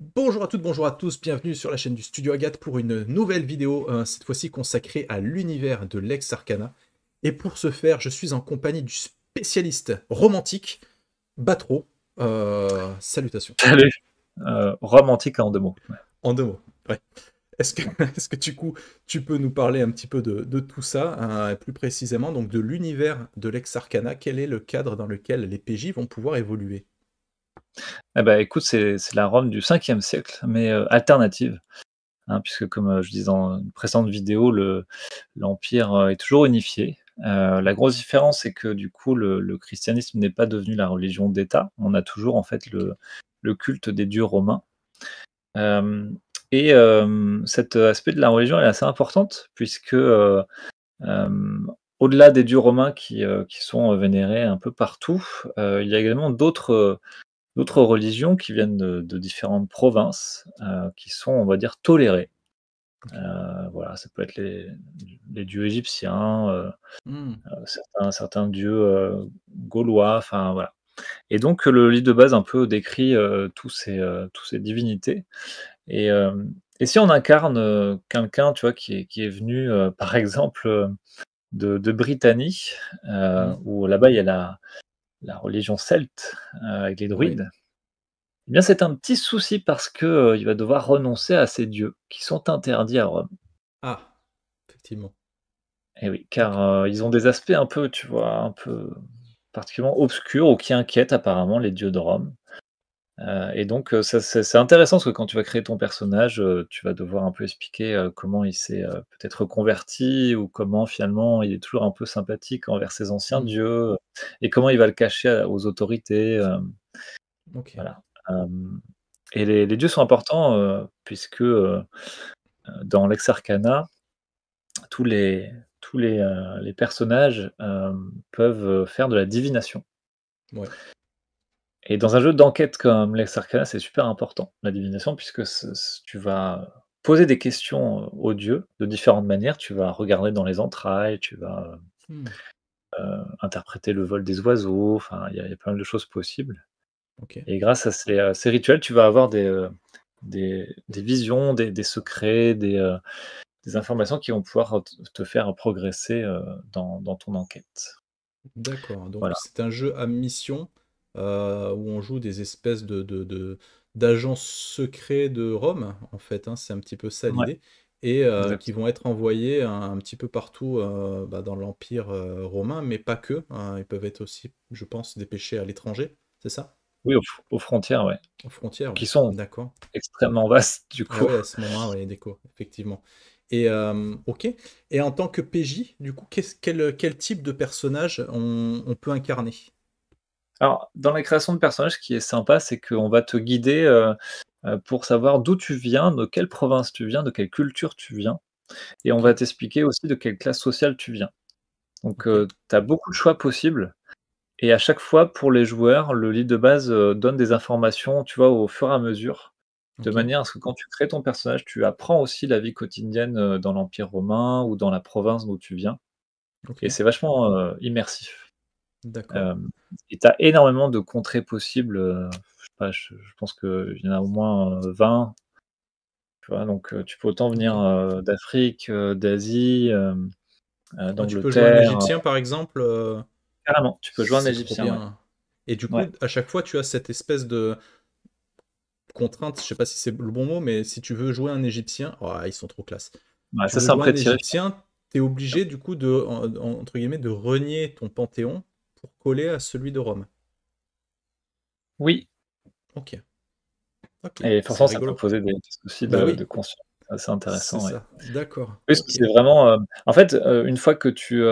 Bonjour à toutes, bonjour à tous, bienvenue sur la chaîne du Studio Agathe pour une nouvelle vidéo, cette fois-ci consacrée à l'univers de Lex Arcana. Et pour ce faire, je suis en compagnie du spécialiste romantique, Batro. Salutations. Salut. Romantique en 2 mots. Ouais. En 2 mots, ouais. Est-ce que, est-ce que du coup, tu peux nous parler un petit peu de tout ça, plus précisément, donc de l'univers de Lex Arcana? Quel est le cadre dans lequel les PJ vont pouvoir évoluer? Eh bah, écoute, c'est la Rome du 5e siècle, mais alternative, hein, puisque comme, je disais dans une précédente vidéo, l'empire, est toujours unifié. La grosse différence, c'est que du coup, le christianisme n'est pas devenu la religion d'État. On a toujours en fait Ok. le culte des dieux romains. Hem Cet aspect de la religion est assez importante puisque, au-delà des dieux romains qui sont, vénérés un peu partout, il y a également d'autres religions qui viennent de différentes provinces, qui sont, on va dire, tolérées. Ok. Voilà, ça peut être les dieux égyptiens, Hmm. certains dieux, gaulois, enfin voilà. Et donc le livre de base un peu décrit, tous ces divinités et et si on incarne, quelqu'un, tu vois, qui est venu, par exemple, de Britannie, Hmm. où là-bas il y a la religion celte, avec les Oui. druides. Eh bien, c'est un petit souci parce que, il va devoir renoncer à ces dieux qui sont interdits à Rome. Ah, effectivement. Et oui, car, Ok. ils ont des aspects un peu, tu vois, un peu particulièrement obscurs ou qui inquiètent apparemment les dieux de Rome. Et donc, ça c'est intéressant parce que quand tu vas créer ton personnage, tu vas devoir un peu expliquer, comment il s'est, peut-être reconverti ou comment finalement il est toujours un peu sympathique envers ses anciens Hmm. dieux, et comment il va le cacher aux autorités, Ok. voilà. Et les dieux sont importants, puisque, dans Lex Arcana, tous les les personnages, peuvent, faire de la divination. Ouais. Et dans un jeu d'enquête comme Lex Arcana, c'est super important, la divination, puisque tu vas poser des questions, aux dieux de différentes manières. Tu vas regarder dans les entrailles, tu vas, Hmm. interpréter le vol des oiseaux, enfin il y a pas mal de choses possibles. Ok. Et grâce à ces rituels, tu vas avoir des visions, des secrets, des informations qui vont pouvoir te faire progresser, dans ton enquête. D'accord. Donc Voilà. c'est un jeu à mission où on joue des espèces d'agents secrets de Rome, en fait, hein, c'est un petit peu ça Ouais, l'idée, et qui vont exactement. être envoyés un petit peu partout dans l'Empire romain, mais pas que, hein. Ils peuvent être aussi, je pense, dépêchés à l'étranger, c'est ça? Oui, aux frontières, ouais, Aux frontières, qui ouais. sont D'accord. extrêmement vastes du Ah coup. ouais, à ce moment-là, ouais, déco, effectivement. Et ok. Et en tant que PJ, du coup, quel type de personnage on peut incarner? Alors, dans la création de personnages, ce qui est sympa, c'est qu'on va te guider, pour savoir d'où tu viens, de quelle province tu viens, de quelle culture tu viens, et on Ok, va t'expliquer aussi de quelle classe sociale tu viens. Donc, ok, tu as beaucoup de choix possibles et à chaque fois, pour les joueurs, le livre de base, donne des informations, tu vois, au fur et à mesure, de ok, manière à ce que quand tu crées ton personnage, tu apprends aussi la vie quotidienne, dans l'Empire romain ou dans la province d'où tu viens, ok. et c'est vachement, immersif. D'accord. Hem Et tu as énormément de contrées possibles, je sais pas, je pense qu'il y en a au moins, 20, tu vois? Donc, tu peux autant venir, Ok. d'Afrique, d'Asie, Ah, tu peux jouer un d'Angleterre, Égyptien, par exemple. carrément, tu peux jouer un C'est trop Égyptien, ouais. bien. Et du coup, Ouais, à chaque fois, tu as cette espèce de contrainte. Je sais pas si c'est le bon mot, mais si tu veux jouer un Égyptien, oh, ils sont trop classe. ouais, Tu ça veux c'est un jouer un pré-tiré, Égyptien, t'es obligé du coup entre guillemets de renier ton panthéon pour coller à celui de Rome. oui, Ok, ok, et c'est forcément ça peut rigolo. poser des soucis Bah de oui, conscience. C'est assez c'est intéressant, ouais. ça. D'accord. Oui, parce que Ok. c'est vraiment, en fait, une fois que tu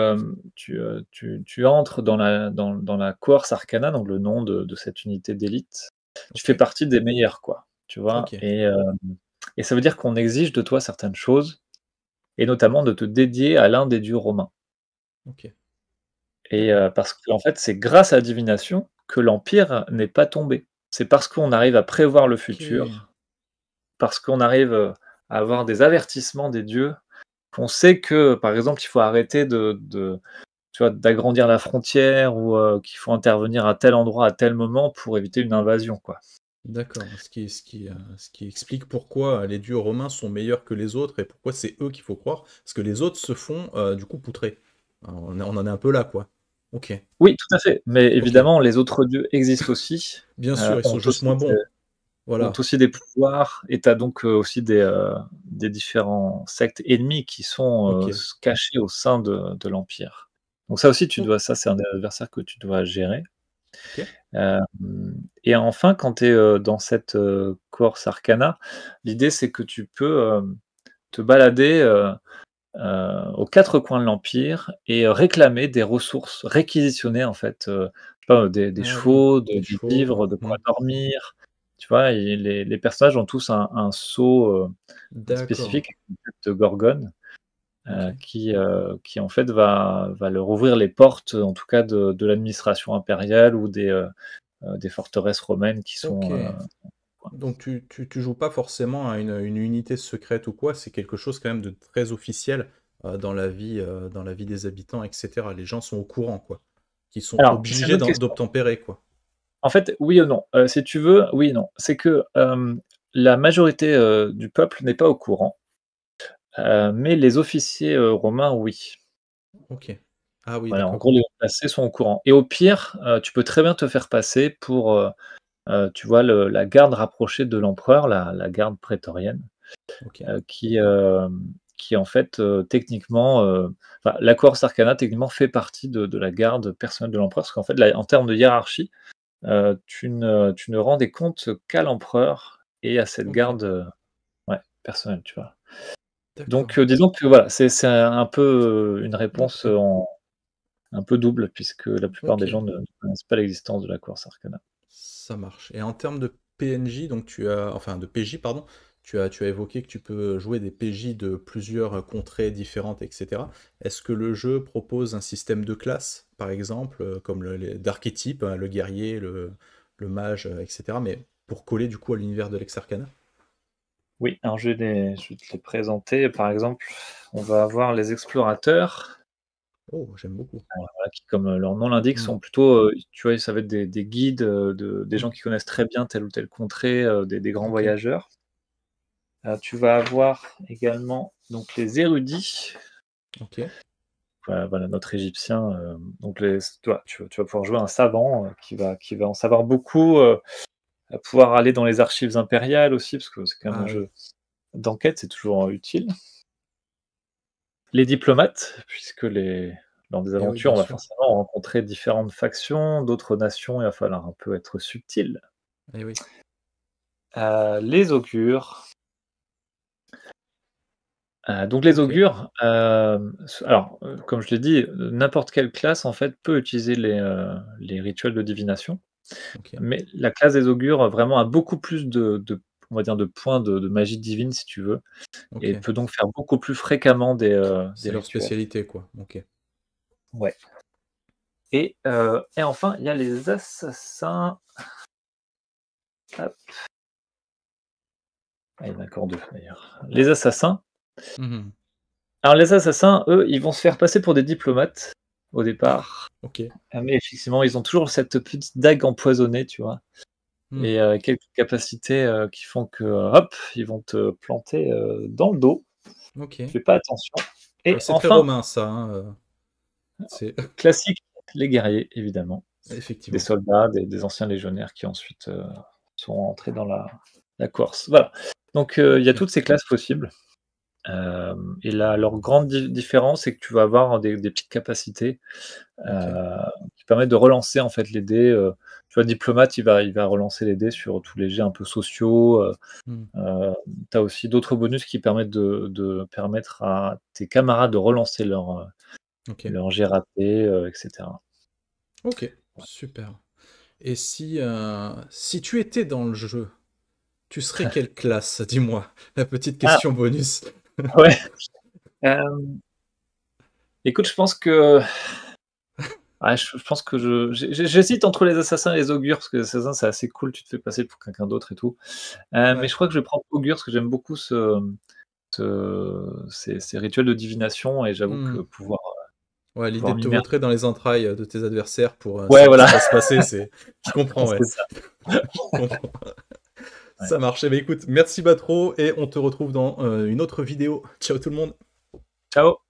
entres dans la Cohors Arcana, donc le nom de cette unité d'élite, tu Ok. fais partie des meilleurs, quoi, tu vois? Ok. Et ça veut dire qu'on exige de toi certaines choses et notamment de te dédier à l'un des dieux romains, Ok. et D'accord. parce qu'en fait, c'est grâce à la divination que l'empire n'est pas tombé. C'est parce qu'on arrive à prévoir le Ok. futur, parce qu'on arrive, à avoir des avertissements des dieux, qu'on sait que, par exemple, il faut arrêter de tu vois, d'agrandir la frontière ou qu'il faut intervenir à tel endroit, à tel moment pour éviter une invasion, quoi. D'accord. Ce qui explique pourquoi les dieux romains sont meilleurs que les autres et pourquoi c'est eux qu'il faut croire. Parce que les autres se font du coup poutrer. Alors, on en est un peu là, quoi. Ok. Oui, tout à fait, mais Ok. évidemment, les autres dieux existent aussi, Bien sûr, ils sont ont juste aussi moins bons. ont Voilà. aussi des pouvoirs et tu as donc, aussi des différents sectes ennemis qui sont, Ok. s cachés au sein de l'empire. Donc ça aussi, Oh, c'est un adversaire que tu dois gérer. ok. Hem et enfin, quand tu es, dans cette, course arcana, l'idée c'est que tu peux, te balader, aux 4 coins de l'empire et réclamer des ressources, réquisitionner en fait, je sais pas, des Ah oui. chevaux, Des des chevaux. vivres, de quoi dormir. Tu vois? Et les personnages ont tous un sceau, D'accord. spécifique avec une tête de gorgone, Ok. qui en fait va leur ouvrir les portes, en tout cas de l'administration impériale ou des forteresses romaines qui Ok. sont, quoi. Donc tu joues pas forcément à une unité secrète ou quoi, c'est quelque chose quand même de très officiel dans la vie des habitants, etc. Les gens sont au courant, quoi. Qui sont Alors, c'est une obligés autre question. d'obtempérer, quoi. En fait, oui et non. Si tu veux, oui et non. C'est que, la majorité, du peuple n'est pas au courant, mais les officiers, romains, oui. Ok. Ah oui, Voilà, en d'accord. gros, les hauts placés sont au courant et au pire, tu peux très bien te faire passer pour, tu vois, la garde rapprochée de l'empereur, la garde prétorienne, Ok. qui, qui en fait, techniquement, enfin, la cohorte Arcana techniquement fait partie de la garde personnelle de l'empereur, parce qu'en fait, là, en termes de hiérarchie, tu ne rends des comptes qu'à l'empereur et à cette Ok. garde, ouais, personnelle, tu vois? D'accord. Donc, disons que voilà, c'est un peu, une réponse, Ok. en un peu double puisque la plupart Ok. des gens ne connaissent pas l'existence de la Course Arcana. Ça marche. Et en termes de PNJ, donc enfin de PJ, pardon, tu as évoqué que tu peux jouer des PJ de plusieurs contrées différentes, etc. Est-ce que le jeu propose un système de classes, par exemple, comme d'archétypes, hein, le guerrier, le mage, etc. Mais pour coller du coup à l'univers de l'Exarcana? Oui, alors je vais te les présenter. Par exemple, on va avoir les explorateurs, Oh, j'aime beaucoup. voilà, qui, comme leur nom l'indique, Hmm. sont plutôt, tu vois, ça va être des guides, des Hmm. gens qui connaissent très bien telle ou telle contrée, des grands Ok, voyageurs. Tu vas avoir également donc les érudits. ok, Voilà notre Égyptien, donc tu vas pouvoir jouer un savant, qui va en savoir beaucoup, à pouvoir aller dans les archives impériales aussi, parce que c'est quand même un ah oui, jeu d'enquête, c'est toujours, utile. Les diplomates, puisque dans des et oui, aventures, bien on va sûr, forcément rencontrer différentes factions, d'autres nations, il va falloir un peu être subtil. et oui, Les augures. Donc les ok, augures, alors, comme je l'ai dit, n'importe quelle classe en fait peut utiliser les rituels de divination. ok, Mais la classe des augures, vraiment a beaucoup plus on va dire de points de magie divine si tu veux, ok. et peut donc faire beaucoup plus fréquemment des C'est leur rituels. spécialité, quoi. Ok, Ouais. Et enfin, il y a les assassins. Hop, ah, il y en a encore 2 d'ailleurs. Les assassins. mhm, Alors les assassins, eux, ils vont se faire passer pour des diplomates au départ, ok, mais effectivement, ils ont toujours cette petite dague empoisonnée, tu vois? hmm, Et quelques capacités, qui font que, hop, ils vont te planter, dans le dos. ok. Fais pas attention. Et C'est très enfin, romain, ça, hein, c'est classique, les guerriers, évidemment. Des effectivement. soldats, des anciens légionnaires qui ensuite, sont entrés dans la Corse. Voilà. Donc, il y a Ok, toutes ces classes possibles. Et leur grande différence, c'est que tu vas avoir des petites capacités, ok, heu, qui permettent de relancer en fait les dés. Tu vois, diplomate, il va relancer les dés sur tous les jets un peu sociaux. hmm, Tu as aussi d'autres bonus qui permettent de permettre à tes camarades de relancer ok, leur jet raté, et cetera. ok, super. Et si tu étais dans le jeu, tu serais quelle classe? Dis-moi, la petite Ah! question bonus. Ouais, hem, écoute, je pense que je pense que j'hésite entre les assassins et les augures, parce que les assassins, c'est assez cool, tu te fais passer pour quelqu'un d'autre et tout. Mais Ouais, je crois que je vais prendre augure, parce que j'aime beaucoup ces rituels de divination, et j'avoue que hmm. pouvoir Ouais, l'idée pouvoir de te m'immerger. vautrer dans les entrailles de tes adversaires pour Ouais, savoir ce voilà, qui va se passer, c'est... Je comprends, ouais. c'est ça. Je comprends. Ouais. Ça marche. Eh beh, écoute, merci pas trop et on te retrouve dans, une autre vidéo. Ciao tout le monde. Ciao.